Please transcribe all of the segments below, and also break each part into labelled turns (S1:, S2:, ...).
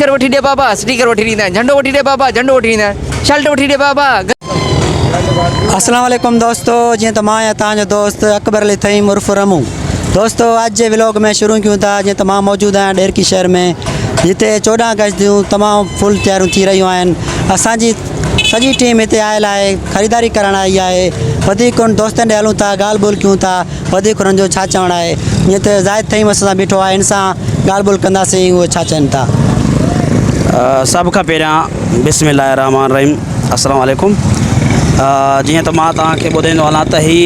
S1: Sticker वठी दे बाबा, sticker वठी ॾींदा आहिनि, झंडो वठी दे बाबा, झंडो वठी ॾींदा आहिनि, शर्ट वठी दे बाबा।
S2: अस्सलाम वालेकुम दोस्तों, जी तो मैं तव्हांजो दोस्त अकबर अली थईम उर्फ रमू। दोस्तों अज के व्लॉग में शुरू क्यों था, जी तो मैं मौजूद आहियां डेरकी शहर में, जिते 14 अगस्त जूं तमाम फुल तैयारियों थी रहियूं आहिनि। असांजी सॼी टीम हिते आयल आहे, ख़रीदारी करण आई आहे। वधीक उन दोस्तनि ॾे हलूं था, ॻाल्हि ॿोल कयूं था, वधीक उन्हनि जो छा चवणु आहे। जीअं त ज़ाहिद थईम असां सां बीठो आहे, हिन सां ॻाल्हि ॿोल कंदासीं उहे छा चवनि था।
S3: सब खां पहिरियां बिस्मिल्लाह रहमान रहीम, अस्सलाम वालेकुम। जीअं त मां तव्हांखे ॿुधाईंदो हलां त ही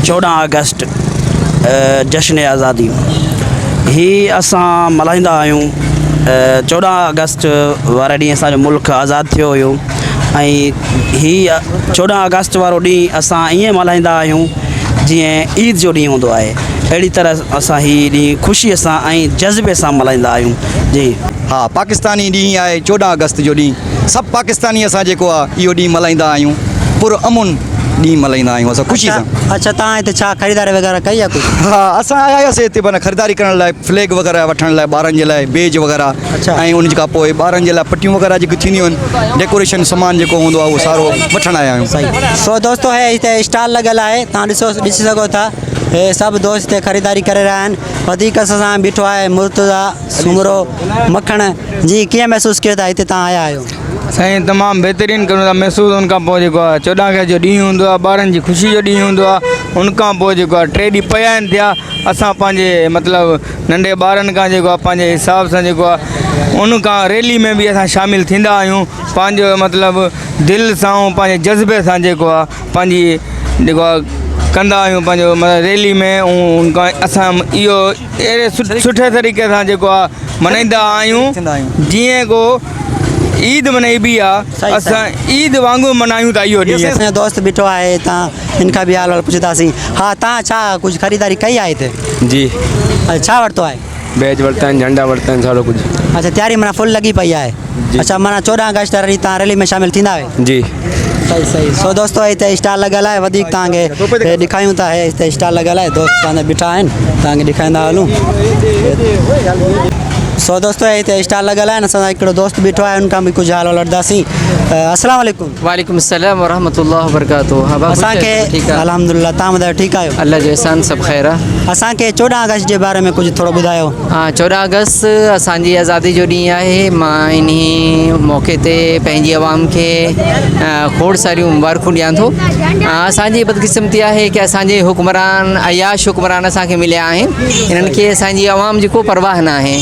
S3: 14 अगस्त जश्न आज़ादी ही असां मल्हाईंदा आहियूं। 14 अगस्त वारे ॾींहुं असांजो मुल्क आज़ादु थियो हुयो ऐं ही 14 अगस्त वारो ॾींहुं असां ईअं मल्हाईंदा आहियूं जीअं ईद जो ॾींहुं हूंदो आहे। अहिड़ी तरह असां ही ॾींहुं ख़ुशीअ सां ऐं जज़्बे सां मल्हाईंदा आहियूं। जी
S4: हाँ, पाकिस्तानी ॾींहुं आहे 14 अगस्त जो ॾींहुं। सभु पाकिस्तानी असां जेको आहे इहो ॾींहुं मल्हाईंदा आहियूं, पुरअमन ॾींहुं मल्हाईंदा आहियूं असां ख़ुशी सां।
S2: अच्छा, तव्हां हिते छा ख़रीदारी वग़ैरह कई आहे कुझु?
S4: हाँ, असां आया हुआसीं हिते माना ख़रीदारी करण लाइ, फ्लैग वग़ैरह वठण लाइ, ॿारनि जे लाइ बेज वग़ैरह, ऐं उन खां पोइ ॿारनि जे लाइ पटियूं वग़ैरह जेकी थींदियूं आहिनि, डेकोरेशन सामान जेको हूंदो आहे उहो सारो वठण आया आहियूं।
S2: सही। सो दोस्तों है हिते स्टॉल लॻल आहे, तव्हां ॾिसी सघो था। हे सभु दोस्त हिते ख़रीदारी करे रहिया आहिनि। वधीक असां सां बीठो आहे मुर्तज़ा, सुंगरो, मखण। जी कीअं महसूसु कयो था हिते तव्हां आया आहियो?
S5: साईं तमामु बहितरीनु करूं था महसूसु। उनखां पोइ जेको आहे 14 अगस्त जो ॾींहुं हूंदो आहे, ॿारनि जी ख़ुशी जो ॾींहुं हूंदो आहे। उनखां पोइ जेको आहे 3 ॾींहं पिया आहिनि थिया, असां पंहिंजे मतिलबु नंढे ॿारनि खां जेको आहे पंहिंजे हिसाब सां जेको आहे उनखां रैली में बि असां शामिलु थींदा आहियूं। पंहिंजो मतिलबु दिलि सां ऐं पंहिंजे जज़्बे सां जेको आहे पंहिंजी जेको आहे कंदा आहियूं पंहिंजो मतिलबु रैली में। ऐं उनखां असां इहो अहिड़े सुठे तरीक़े सां जेको आहे मल्हाईंदा आहियूं जीअं को ईद मनाइबी आहे, असां ईद वांगुरु मल्हायूं था इहो ॾींहुं।
S2: असांजो दोस्त बीठो आहे, तव्हां हिन खां बि हाल वाल पुछंदासीं। हा, तव्हां छा कुझु ख़रीदारी कई आहे हिते?
S5: जी,
S2: छा वरितो आहे?
S5: बैज वरिता आहिनि, झंडा वरिता आहिनि, सारो कुझु।
S2: अच्छा, तयारी माना फुल लॻी पई आहे। अच्छा, माना 14 अगस्त वारी तव्हां रैली में शामिलु थींदा आहियो?
S5: जी
S2: सही सही। सो दोस्तों हिते स्टॉल लॻल आहे, वधीक तव्हांखे ॾेखारियूं था। हिते स्टॉल लॻल आहे, दोस्त तव्हांजा बीठा आहिनि, तव्हांखे ॾेखारींदा हलूं। सो दोस्तों हिते स्टॉल लॻल आहे, असांजा हिकिड़ो दोस्त बीठो आहे, उनखां बि कुझु हाल वठंदासीं। अस्सलाम वालेकुम।
S1: वालेकुम अस्सलाम वरहमतुल्लाहि वबरकातुहू।
S2: असांखे अल्हम्दुलिल्लाह, तव्हां ॿुधायो ठीकु आहियो?
S1: अल्लाह जो एहसान, सभु ख़ैर आहे।
S2: असांखे 14 अगस्त जे बारे में कुझु थोरो ॿुधायो।
S1: हाँ, 14 अगस्त असांजी आज़ादी जो ॾींहुं आहे। मां इन मौक़े ते पंहिंजी आवाम खे खोड़ सारियूं मुबारकूं ॾियां थो। असांजी बदकिस्मती आहे कि असांजे हुक्मरान, अयाश हुक्मरान असांखे मिलिया आहिनि। इन्हनि खे असांजी आवाम जी को परवाह न आहे।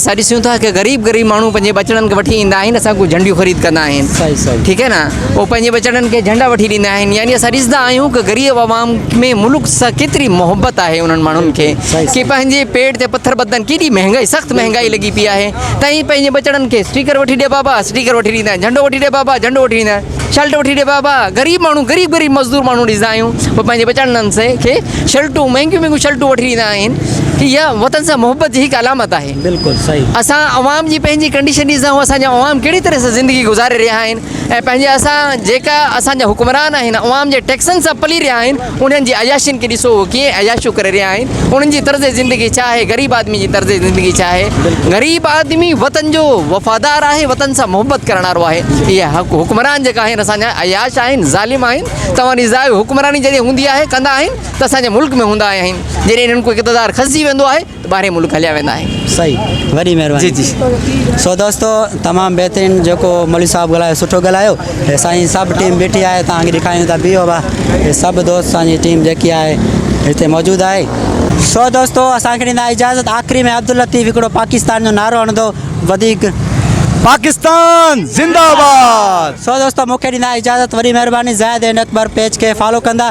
S1: असां ॾिसूं था कि ग़रीब माण्हू पंहिंजे बचड़नि खे वठी ईंदा आहिनि, असां को झंडियूं ख़रीद कंदा आहिनि। ठीकु है ना, उहो पंहिंजे बचड़नि खे झंडा वठी ॾींदा आहिनि। यानी असां ॾिसंदा आहियूं कि ग़रीब आवाम में मुल्क सां केतिरी मोहबत आहे उन्हनि माण्हुनि खे कि पंहिंजे पेट ते पथर ॿधनि। केॾी महांगाई, सख़्तु महांगाई लॻी पई आहे, तव्हां पंहिंजे बचड़नि खे स्टिकर वठी ॾे बाबा, स्टिकर वठी ॾींदा आहिनि, झंडो वठी ॾे बाबा, झंडो वठी ॾींदा आहिनि, शर्ट वठी ॾे बाबा। ग़रीब माण्हू, ग़रीब मज़दूर माण्हू ॾिसंदा आहियूं, पोइ पंहिंजे बचड़नि खे शर्टूं, महांगियूं शर्टूं वठी ॾींदा आहिनि। कि इहा वतन सां मोहबत जी हिकु अलामत आहे।
S2: बिल्कुलु सही।
S1: असां आवाम जी पंहिंजी कंडीशन ॾिसंदा आहियूं, असांजा आवाम कहिड़ी तरह सां ज़िंदगी गुज़ारे रहिया आहिनि, ऐं पंहिंजे असां जेका असांजा हुक्मरान आहिनि आवाम जे टैक्सनि सां पली रहिया आहिनि, उन्हनि जी अयाशियुनि खे ॾिसो कीअं अयाशियूं करे रहिया आहिनि। उन्हनि जी तर्ज़ ज़िंदगी छा आहे, ग़रीब आदमी जी तर्ज़ ज़िंदगी छा आहे। ग़रीब आदमी वतन जो वफ़ादार आहे, वतन सां मोहबत करण वारो आहे। इहे हुक्मरान जेका आहिनि असांजा अयाश आहिनि, ज़ालिम आहिनि। तव्हांजी हुक्मरानी जॾहिं हूंदी आहे, कंदा आहिनि त असांजे मुल्क में हूंदा आहिनि। जॾहिं इन्हनि को इक़्तिदार खसिजी वेंदो आहे त ॿाहिरि मुल्क हलिया वेंदा आहिनि।
S2: सही, वॾी महिरबानी।
S1: जी जी।
S2: सो दोस्तों तमामु बहितरीनु जेको मौलवी साहब ॻाल्हायो, सुठो ॻाल्हायो। असांजी सभु टीम बीठी आहे, तव्हांखे ॾेखारियूं था। बीहो बा, हे सभु दोस्त असांजी टीम जेकी आहे हिते मौजूदु आहे। सो दोस्तों असांखे ॾींदा इजाज़त। आख़िरी में अब्दुल लतीफ़ हिकिड़ो पाकिस्तान जो नारो हणंदो, वधीक
S4: पाकिस्तान जिंदाबाद।
S2: सो दोस्तों मूंखे ॾींदा इजाज़त, वॾी महिरबानी। ज़ाहिद एंड अकबर पेज खे फॉलो कंदा।